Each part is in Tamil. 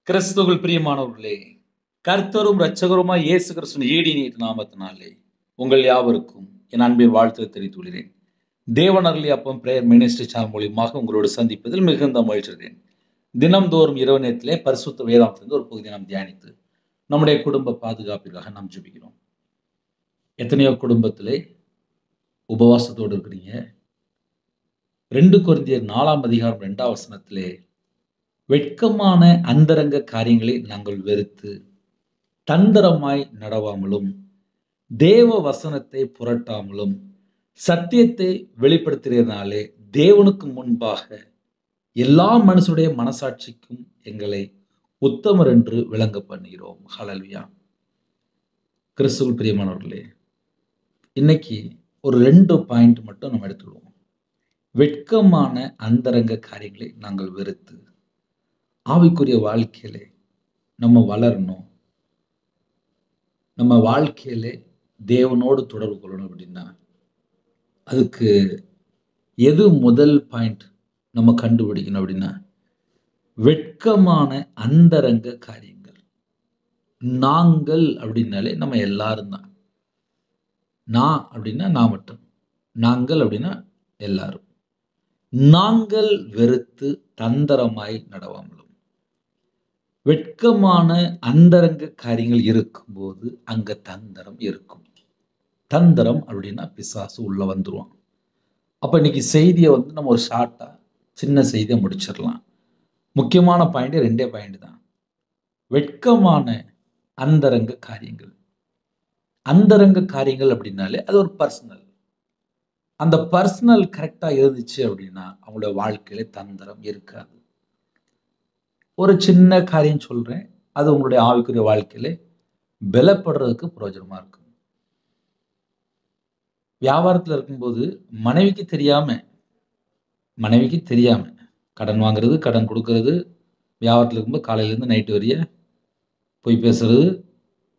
கிறிஸ்துவுக்குள் பிரியமானவர்களே, கர்த்தரும் இரட்சகருமாய் இயேசு கிறிஸ்துவின் ஈடினின் நாமத்தினாலே உங்கள் யாவருக்கும் என் அன்பின் வாழ்த்து தெரிவித்துக் கொள்கிறேன். தேவன் அருளிய அப்பம் பிரேயர் மினிஸ்ட்ரி சேனல் மூலியமாக உங்களோடு சந்திப்பதில் மிகுந்த மகிழ்ச்சிகிறேன். தினம்தோறும் இரவு நேரத்திலே பரிசுத்த வேதாகமத்திலிருந்து ஒரு பகுதியை நாம் தியானித்து நம்முடைய குடும்ப பாதுகாப்பிற்காக நாம் ஜெபிக்கிறோம். எத்தனையோ குடும்பத்திலே உபவாசத்தோடு இருக்கிறீங்க. 2 கொரிந்தியர் 4ஆம் அதிகாரம் 2ஆம் வசனத்திலே வெட்கமான அந்தரங்க காரியங்களை நாங்கள் வெறுத்து தந்திரமாய் நடவாமலும் தேவ வசனத்தை புரட்டாமலும் சத்தியத்தை வெளிப்படுத்துகிறதுனாலே தேவனுக்கு முன்பாக எல்லா மனுஷனுடைய மனசாட்சிக்கும் எங்களை உத்தமர் என்று விளங்க பண்ணுகிறோம். ஹல்லேலூயா. கிறிஸ்துவுக்குள் பிரியமானவர்களே, இன்னைக்கு ஒரு 2 பாயிண்ட் மட்டும் நம்ம எடுத்துடுவோம். வெட்கமான அந்தரங்க காரியங்களை நாங்கள் வெறுத்து ஆவிக்குரிய வாழ்க்கையிலே நம்ம வளரணும், நம்ம வாழ்க்கையிலே தேவனோடு தொடர்பு கொள்ளணும் அப்படின்னா அதுக்கு எது முதல் பாயிண்ட் நம்ம கண்டுபிடிக்கணும் அப்படின்னா வெட்கமான அந்தரங்க காரியங்கள். நாங்கள் அப்படின்னாலே நம்ம எல்லாரும் தான். நான் அப்படின்னா நான் மட்டும், நாங்கள் அப்படின்னா எல்லாரும். நாங்கள் வெறுத்து தந்திரமாய் நடவாமலும். வெட்கமான அந்தரங்க காரியங்கள் இருக்கும்போது அங்க தந்திரம் இருக்கும். தந்திரம் அப்படின்னா பிசாசு உள்ள வந்துருவான். அப்ப இன்னைக்கு செய்தியை நம்ம ஒரு ஷார்ட்டா சின்ன செய்தியை முடிச்சிடலாம். முக்கியமான பாயிண்ட் 2 பாயிண்ட் தான். வெட்கமான அந்தரங்க காரியங்கள். அந்தரங்க காரியங்கள் அப்படின்னாலே அது ஒரு பர்சனல். அந்த பர்சனல் கரெக்டா இருந்துச்சு அப்படின்னா அவங்களோட வாழ்க்கையில தந்திரம் இருக்காது. ஒரு சின்ன காரியம் சொல்றேன், அது உங்களுடைய ஆவிக்குரிய வாழ்க்கையில பலப்படுறதுக்கு பிரயோஜனமா இருக்கும். வியாபாரத்துல இருக்கும்போது மனைவிக்கு தெரியாம கடன் வாங்குறது, கடன் கொடுக்கறது, வியாபாரத்துல இருக்கும்போது காலையில இருந்து நைட்டு வரைய போய் பேசுறது,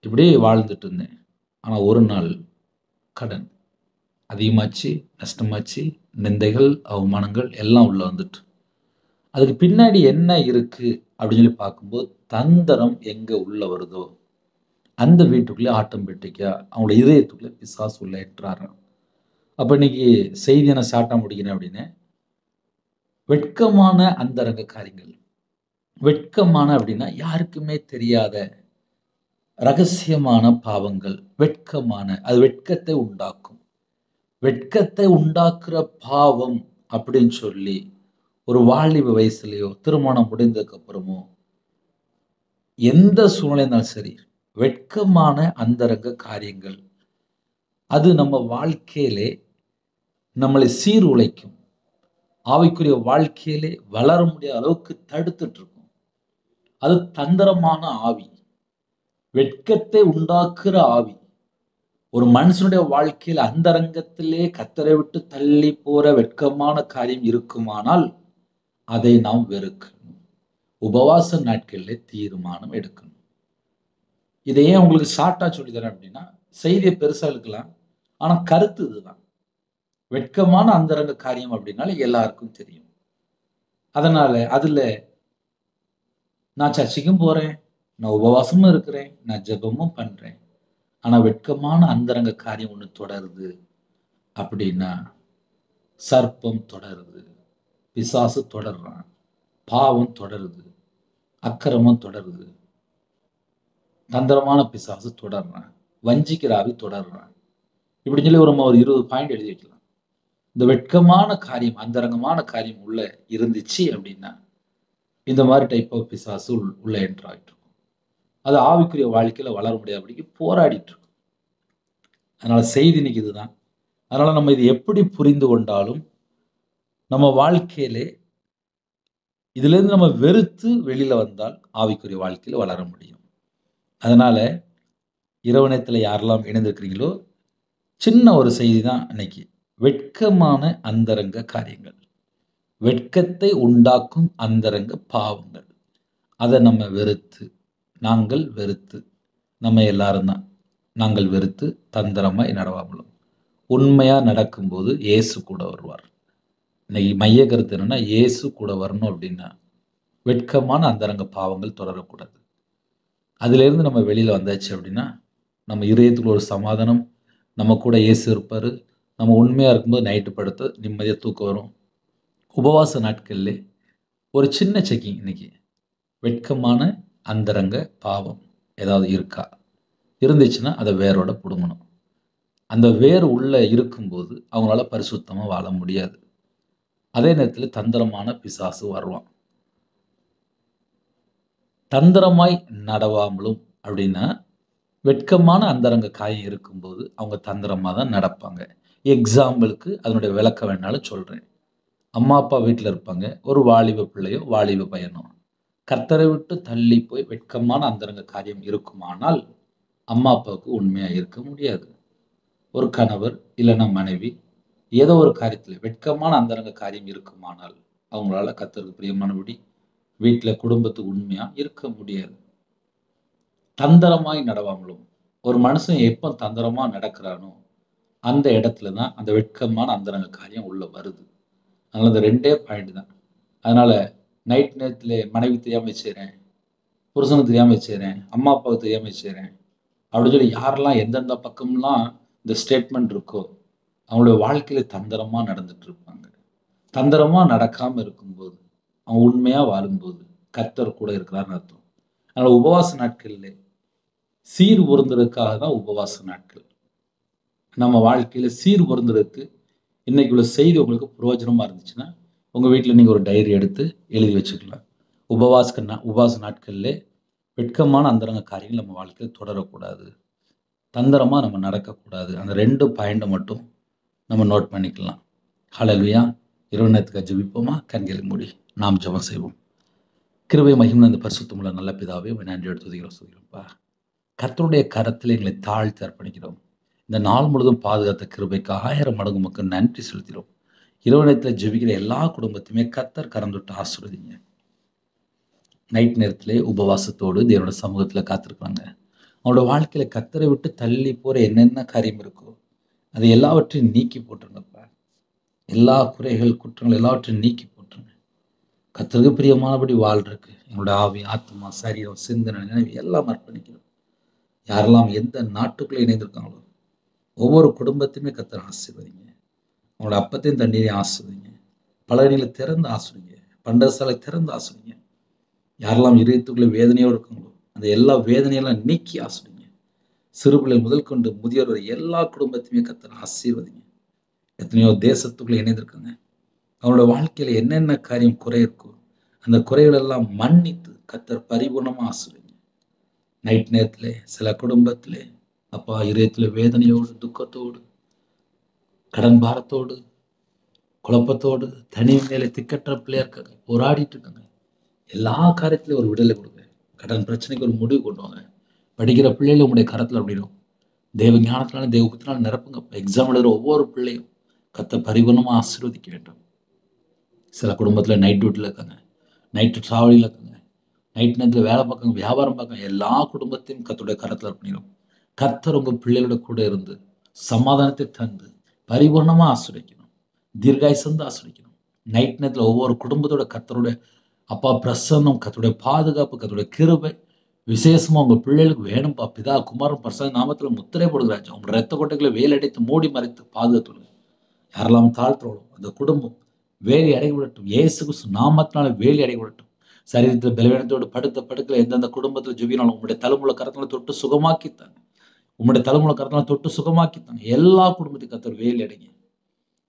இப்படி வாழ்ந்துட்டு இருந்தேன். ஆனா ஒரு நாள் கடன் அதிகமாச்சு, நஷ்டமாச்சு, நிந்தைகள், அவமானங்கள் எல்லாம் உள்ள வந்துட்டு. அதுக்கு பின்னாடி என்ன இருக்கு அப்படின்னு சொல்லி பார்க்கும்போது தந்திரம் எங்க உள்ள வருதோ அந்த வீட்டுக்குள்ளே ஆட்டோமேட்டிக்கா அவங்களோட இதயத்துக்குள்ள பிசாசு உள்ள ஏற்றாரு. அப்ப இன்னைக்கு செய்தி என்ன சாட்டா முடிக்கிறேன் அப்படின்னு வெட்கமான அந்தரங்க காரியங்கள். வெட்கமான அப்படின்னா யாருக்குமே தெரியாத ரகசியமான பாவங்கள். வெட்கமான, அது வெட்கத்தை உண்டாக்கும். வெட்கத்தை உண்டாக்குற பாவம் அப்படின்னு சொல்லி ஒரு வாலிப வயசுலயோ திருமணம் முடிந்ததுக்கு அப்புறமோ எந்த சூழ்நிலை இருந்தாலும் சரி, வெட்கமான அந்தரங்க காரியங்கள் அது நம்ம வாழ்க்கையிலே நம்மளை சீர்குலைக்கும். ஆவிக்குரிய வாழ்க்கையிலே வளர முடியாத அளவுக்கு தடுத்துட்டு இருக்கும். அது தந்திரமான ஆவி, வெட்கத்தை உண்டாக்குற ஆவி. ஒரு மனுஷனுடைய வாழ்க்கையில் அந்தரங்கத்திலே கர்த்தரை விட்டு தள்ளி போற வெட்கமான காரியம் இருக்குமானால் அதை நாம் வெறுக்கணும். உபவாச நாட்களிலே தீர்மானம் எடுக்கணும். இதை ஏன் உங்களுக்கு ஷார்ட்டா சொல்லி தரேன் அப்படின்னா செய்தியை பெருசா இருக்கலாம், ஆனா கருத்து இதுதான். வெட்கமான அந்தரங்க காரியம் அப்படின்னால எல்லாருக்கும் தெரியும். அதனால அதுல நான் சர்ச்சைக்கும் போறேன், நான் உபவாசமும் இருக்கிறேன், நான் ஜெபமும் பண்றேன், ஆனா வெட்கமான அந்தரங்க காரியம் ஒண்ணு தொடருது அப்படின்னா சர்ப்பம் தொடருது, பிசாசு தொடர்றான், பாவம் தொடருது, அக்கிரமம் தொடருது, தந்திரமான பிசாசு தொடர்றான், வஞ்சிக்கிற ஆவி தொடர்றான். இப்படின்னு சொல்லி ஒரு 20 பாயிண்ட் எழுதி வைக்கலாம். இந்த வெட்கமான காரியம், அந்தரங்கமான காரியம் உள்ள இருந்துச்சு அப்படின்னா இந்த மாதிரி டைப் ஆஃப் பிசாசு உள்ள என்டர் ஆகிட்டு இருக்கும். அது ஆவிக்குரிய வாழ்க்கையில வளர முடியாதபடிக்கு போராடிட்டு இருக்கும். அதனால செய்தி இன்னைக்கு இதுதான். அதனால நம்ம இது எப்படி புரிந்து கொண்டாலும் நம்ம வாழ்க்கையிலே இதுல இருந்து நம்ம வெறுத்து வெளியில வந்தால் ஆவிக்குரிய வாழ்க்கையில வளர முடியும். அதனால இரவு நேரத்துல யாரெல்லாம் இணைந்திருக்கிறீங்களோ சின்ன ஒரு செய்தி தான் இன்னைக்கு. வெட்கமான அந்தரங்க காரியங்கள், வெட்கத்தை உண்டாக்கும் அந்தரங்க பாவங்கள், அதை நம்ம வெறுத்து, நாங்கள் வெறுத்து, நம்ம எல்லாரும் தான், நாங்கள் வெறுத்து தந்திரமாய் நடவாமலும் உண்மையா நடக்கும்போது இயேசு கூட வருவார். இன்னைக்கு மைய கருத்து என்னன்னா இயேசு கூட வரணும் அப்படின்னா வெட்கமான அந்தரங்க பாவங்கள் தொடரக்கூடாது. அதிலிருந்து நம்ம வெளியில் வந்தாச்சு அப்படின்னா நம்ம இதயத்துக்குள்ள ஒரு சமாதானம், நம்ம கூட இயேசு இருப்பார். நம்ம உண்மையாக இருக்கும்போது நைட்டு படுத்து நிம்மதியாக தூக்கம் வரும். உபவாச நாட்கள்ல ஒரு சின்ன செக்கிங் இன்னைக்கு. வெட்கமான அந்தரங்க பாவம் ஏதாவது இருக்கா? இருந்துச்சுன்னா அதை வேரோட பிடுங்கணும். அந்த வேர் உள்ள இருக்கும்போது அவங்களால பரிசுத்தமாக வாழ முடியாது. அதே நேரத்தில் தந்திரமான பிசாசு வருவான். தந்திரமாய் நடவாமலும் அப்படின்னா வெட்கமான அந்தரங்க காயம் இருக்கும்போது அவங்க தந்திரமாக தான் நடப்பாங்க. எக்ஸாம்பிளுக்கு அதனுடைய விளக்கம் வேணாலும் சொல்கிறேன். அம்மா அப்பா வீட்டில் இருப்பாங்க. ஒரு வாலிப பிள்ளையோ வாலிப பையனோ கர்த்தரை விட்டு தள்ளி போய் வெட்கமான அந்தரங்க காரியம் இருக்குமானால் அம்மா அப்பாவுக்கு உண்மையாக இருக்க முடியாது. ஒரு கணவர் இல்லைன்னா மனைவி ஏதோ ஒரு காரியத்தில் வெட்கமான அந்தரங்க காரியம் இருக்குமானால் அவங்களால கர்த்தருக்கு பிரியமானபடி வீட்டில் குடும்பத்துக்கு உண்மையாக இருக்க முடியாது. தந்திரமாய் நடவாமலும் ஒரு மனுஷன் எப்போ தந்திரமா நடக்கிறானோ அந்த இடத்துல தான் அந்த வெட்கமான அந்தரங்க காரியம் உள்ள வருது. அதனால இந்த 2 பாயிண்ட் தான். அதனால நைட் நேரத்தில் மனைவி தெரியாம செய்கிறேன், புருஷனுக்கு தெரியாம செய்கிறேன், அம்மா அப்பாவுக்கு தெரியாம செய்கிறேன் அப்படின்னு சொல்லி யாரெல்லாம் எந்தெந்த பக்கம்லாம் இந்த ஸ்டேட்மெண்ட் இருக்கோ அவங்களுடைய வாழ்க்கையில தந்திரமா நடந்துட்டு இருப்பாங்க. தந்திரமா நடக்காம இருக்கும்போது அவங்க உண்மையா வாழும்போது கர்த்தர் கூட இருக்கிறார்னு அர்த்தம். அதனால உபவாச நாட்கள்ல சீர் பொருந்துறதுக்காக தான் உபவாச நாட்கள். நம்ம வாழ்க்கையில சீர் பொருந்துறதுக்கு இன்னைக்கு உள்ள செய்தி உங்களுக்கு பிரயோஜனமா இருந்துச்சுன்னா உங்க வீட்டில் நீங்க ஒரு டைரி எடுத்து எழுதி வச்சுக்கலாம். உபவாச நாட்கள்ல வெட்கமான அந்தரங்க காரியங்கள் நம்ம வாழ்க்கையில் தொடரக்கூடாது. தந்திரமா நம்ம நடக்கக்கூடாது. அந்த 2 பாயிண்டை மட்டும் நம்ம நோட் பண்ணிக்கலாம். ஹல்லேலூயா. இரவு நேரத்துக்கு ஜெபிப்போமா? கண்களை மூடி நாம் ஜெபம் செய்வோம். கிருபை மகிமை அந்த பரிசுத்தமுள்ள நல்ல பிதாவே நன்றி எடுத்துக்கிறோம்ப்பா. கர்த்தருடைய கரத்தில் எங்களை தாழ்த்தி அர்ப்பணிக்கிறோம். இந்த நாள் முழுவதும் பாதுகாத்த கிருபைக்கு 1000 மடங்கு மக்கள் நன்றி செலுத்துகிறோம். இரவு நேரத்தில் ஜெபிக்கிற எல்லா குடும்பத்தையுமே கர்த்தர் கரம் தொட்டு ஆசீர்வதிங்க. நைட் நேரத்திலே உபவாசத்தோடு தேவனோட சமூகத்தில் காத்திருக்காங்க. அவனோட வாழ்க்கையில கர்த்தரை விட்டு தள்ளி போற என்னென்ன காரியம் இருக்கோ அதை எல்லாவற்றையும் நீக்கி போட்டுருங்கப்பா. எல்லா குறைகள் குற்றங்கள் எல்லாவற்றையும் நீக்கி போட்டுருங்க. கர்த்தருக்கு பிரியமானபடி வாழ்றதுக்கு எங்களோட ஆவி ஆத்மா சரீரம் சிந்தனை நினைவு எல்லாம் அர்ப்பணிக்கிறோம். யாரெல்லாம் எந்த நாட்டுக்குள்ளே இணைந்திருக்காங்களோ ஒவ்வொரு குடும்பத்தையுமே கர்த்தர் ஆசீர்வதிங்க. அவங்களோட அப்பத்தையும் தண்ணீரையும் ஆசீர்வதிங்க. பலகணிகளை திறந்து ஆசீர்வதிங்க. பண்டசாலை திறந்து ஆசீர்வதிங்க. யாரெல்லாம் இதயத்துக்குள்ளே வேதனையோடு இருக்காங்களோ அந்த எல்லா வேதனையெல்லாம் நீக்கி ஆசீர்வதிங்க. சிறு பிள்ளைகள் முதல் கொண்டு முதியோர் வரை எல்லா குடும்பத்தையுமே கர்த்தர் ஆசீர்வதிங்க. எத்தனையோ தேசத்துக்குள்ளே இணைந்திருக்காங்க. அவங்களோட வாழ்க்கையில என்னென்ன காரியம் குறை இருக்கோ அந்த குறைகள் எல்லாம் மன்னித்து கர்த்தர் பரிபூர்ணமா ஆசீர்வதிங்க. நைட் நேரத்துல சில குடும்பத்திலே அப்பா இதயத்துல வேதனையோடு துக்கத்தோடு கடன் பாரத்தோடு குழப்பத்தோடு தனிமையில திக்கற்ற பிள்ளையா இருக்காங்க, போராடிட்டு இருக்காங்க. எல்லா காரியத்திலையும் ஒரு விடுதலை கொடுங்க. கடன் பிரச்சனைக்கு ஒரு முடிவு கொண்டு வாங்க. படிக்கிற பிள்ளைகள் உங்களுடைய கரத்துல அப்படிடும். தேவ ஞானத்தினால தேவ புத்தினால நிரப்புங்க. எக்ஸாம் எழுதுற ஒவ்வொரு பிள்ளையும் கர்த்தர் பரிபூர்ணமா ஆசீர்வதிக்க வேண்டும். சில குடும்பத்துல நைட் டியூட்டில இருக்காங்க, நைட்டு டிராவலிங்ல இருக்காங்க, நைட் நேரத்தில் வேலை பார்க்காங்க, வியாபாரம் பார்க்காங்க. எல்லா குடும்பத்தையும் கர்த்தருடைய கரத்தில் அர்ப்பணிக்கிறோம். கர்த்தர் உங்க பிள்ளைகளோட கூட இருந்து சமாதானத்தை தந்து பரிபூர்ணமா ஆசீர்வதிக்கணும். தீர்காயுசந்து ஆசீர்வதிக்கணும். நைட் நேரத்தில் ஒவ்வொரு குடும்பத்தோட கர்த்தருடைய அப்பா பிரசன்னம், கர்த்தருடைய பாதுகாப்பு, கர்த்தருடைய கிருபை விசேஷமா உங்க பிள்ளைகளுக்கு வேணும்பா. பிதா குமாரன் பரிசுத்த நாமத்துல முத்திரை போடுகிறாச்சு. உங்க ரத்த கொட்டைகளை வேலடைத்து மூடி மறைத்து பாதுகாத்துள்ள யாரெல்லாம் தாழ்த்துறோம் அந்த குடும்பம் வேலி அடைபடட்டும். இயேசு கிறிஸ்து நாமத்தினால வேலி அடைபடட்டும். சரீரத்தில் பலவீனத்தோடு படுத்த படுக்கல எந்தெந்த குடும்பத்தில் ஜெபினாலும் உங்களுடைய தலைமுறை கரத்துல தொட்டு சுகமாக்கித்தாங்க. உங்களுடைய தலைமுறை கரத்துல தொட்டு சுகமாக்கித்தாங்க. எல்லா குடும்பத்தையும் கர்த்தர் வேலி அடைங்க.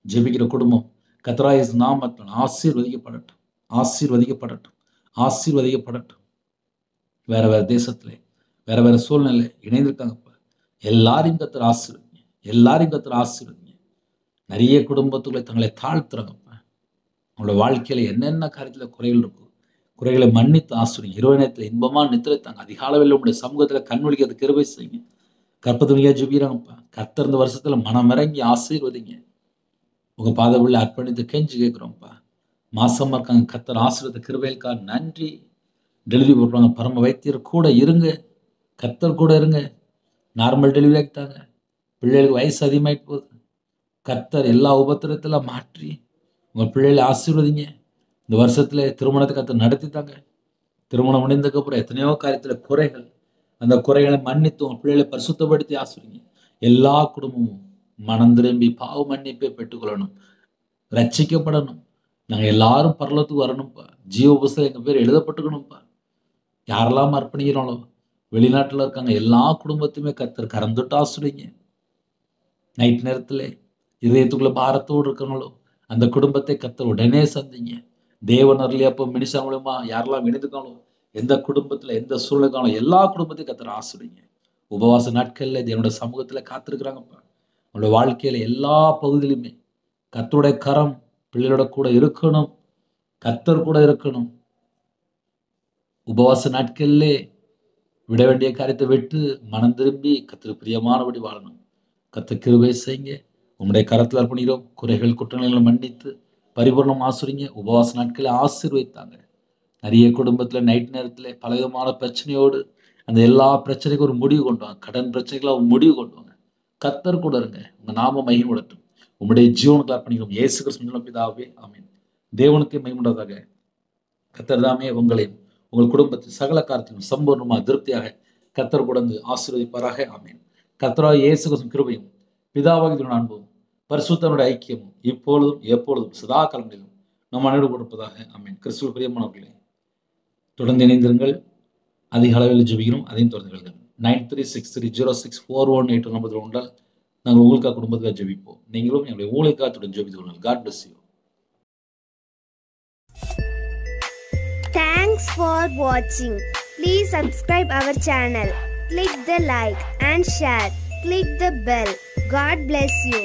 ஜெபிக்கிற குடும்பம் கர்த்தராகிய இயேசு நாமத்தினால் ஆசீர்வதிக்கப்படட்டும், ஆசீர்வதிக்கப்படட்டும், ஆசீர்வதிக்கப்படட்டும். வேற வேற தேசத்துல வேற வேற சூழ்நிலை இணைந்திருக்காங்கப்பா. எல்லாரையும் கர்த்தர் ஆசீர்வதிங்க. எல்லாரையும் கர்த்தர் ஆசீர்வதிங்க. நிறைய குடும்பத்துக்குள்ள தங்களை தாழ்த்துறாங்கப்பா. அவங்களோட வாழ்க்கையில என்னென்ன காரியத்துல குறைகள் இருக்கும் குறைகளை மன்னித்து ஆசீர்வதிங்க. இரவு நேரத்துல இன்பமா நித்திரைத்தாங்க. அதிகாலையில் உங்களுடைய சமூகத்துல கண்மொழிக்கிறது கிருபை செய்யுங்க. கற்பத்துமையா ஜெபிக்கிறாங்கப்பா. கர்த்தர் இந்த வருஷத்துல மனமிறங்கி ஆசீர்வதிங்க. உங்க பாதவுள்ள அர்ப்பணித்து கெஞ்சி கேட்கிறோம்ப்பா. மாசமா இருக்காங்க, கர்த்தர் ஆசீர்வதித்த கிருபைகளுக்கா நன்றி. டெலிவரி போடுறாங்க, பரம வைத்தியர் கூட இருங்க, கர்த்தர் கூட இருங்க. நார்மல் டெலிவரி ஆகிட்டாங்க, பிள்ளைகளுக்கு வயசு அதிகமாயிட்டு போகுது. கர்த்தர் எல்லா உபத்திரத்தெல்லாம் மாற்றி உங்க பிள்ளைகளை ஆசீர்வதிங்க. இந்த வருஷத்துல திருமணத்தை கர்த்தர் நடத்தித்தாங்க. திருமணம் முடிந்ததுக்கு அப்புறம் எத்தனையோ காரியத்துல குறைகள், அந்த குறைகளை மன்னித்து உங்க பிள்ளைகளை பரிசுத்தப்படுத்தி ஆசிரியங்க. எல்லா குடும்பமும் மனம் திரும்பி பாவ மன்னிப்பை பெற்றுக்கொள்ளணும், ரட்சிக்கப்படணும். நாங்க எல்லாரும் பரலோகத்துக்கு வரணும்ப்பா. ஜீவ புஸ்தகம் எங்க பேர் எழுதப்பட்டுக்கணும்ப்பா. யாரெல்லாம் அர்ப்பணிக்கிறாங்களோ வெளிநாட்டுல இருக்காங்க எல்லா குடும்பத்தையுமே கர்த்தர் கரம் ஆசிரியங்க. நைட் நேரத்துல இதயத்துக்குள்ள பாரத்தோடு இருக்கவங்களோ அந்த குடும்பத்தை கர்த்தர் உடனே சந்திங்க. தேவன் அருளியப்போ மினிசா மூலமா யாரெல்லாம் இணைந்துக்காங்களோ, எந்த குடும்பத்துல எந்த சூழ்நிலை எல்லா குடும்பத்தையும் கர்த்தர் ஆசிரியங்க. உபவாச நாட்கள்ல தேவனுடைய சமூகத்துல காத்திருக்கிறாங்கப்பா. அவங்களோட வாழ்க்கையில எல்லா பகுதியிலுமே கர்த்தருடைய கரம் பிள்ளைகளோட கூட இருக்கணும், கர்த்தர் கூட இருக்கணும். உபவாச நாட்கள்லே விட வேண்டிய காரியத்தை விட்டு மனம் திரும்பி கர்த்தருக்கு பிரியமானபடி வாழணும். கர்த்தர் கிருபை செய்யுங்க. உம்முடைய கரத்தில் அர்ப்பணிக்கிறோம். குறைகள் குற்றங்களை மன்னித்து பரிபூர்ணம் ஆசிரியங்க. உபவாச நாட்களை ஆசீர்வதித்தாங்க. நிறைய குடும்பத்துல நைட் நேரத்துல பலவிதமான பிரச்சனையோடு அந்த எல்லா பிரச்சனைக்கும் ஒரு முடிவு கொண்டு வாங்க. கடன் பிரச்சனைகளை ஒரு முடிவு கொண்டு வாங்க. கர்த்தர் கூட இருங்க. உங்க நாம மகிமைப்படட்டும். உம்முடைய ஜீவனுக்கு அர்ப்பணிக்கிறோம். இயேசு கிறிஸ்து பிதாவே ஆமென். தேவனுக்கு மகிமையுண்டதாக. கர்த்தர் தாமே உங்களையும் உங்கள் குடும்பத்தில் சகல காரியத்திலும் சம்பூர்ணமாக திருப்தியாக கர்த்தர் கூட ஆசீர்வதிப்பாராக. ஆமென். கர்த்தராகிய இயேசு கிறிஸ்துவின் கிருபையும் பிதாவாகிய அன்பும் பரிசுத்தனுடைய ஐக்கியமும் இப்பொழுதும் எப்பொழுதும் சதா காலங்களிலும் நம் அனைவரும் கொடுப்பதாக. ஆமென். கிறிஸ்துவில் பிரியமானவர்களே, தொடர்ந்து இணைந்திருங்கள். அதிக அளவில் ஜெபிக்கிறோம். அதையும் தொடர்ந்து 9363064181 நம்பர் உண்டால் நாங்கள் உங்களுக்காக குடும்பத்துக்காக ஜெபிப்போம். நீங்களும் எங்களுடைய ஊழியக்காரத்துடன் ஜெபித்து கொள்ளுங்கள். God bless you. Thanks for watching. Please subscribe our channel. Click the like and share. Click the bell. God bless you.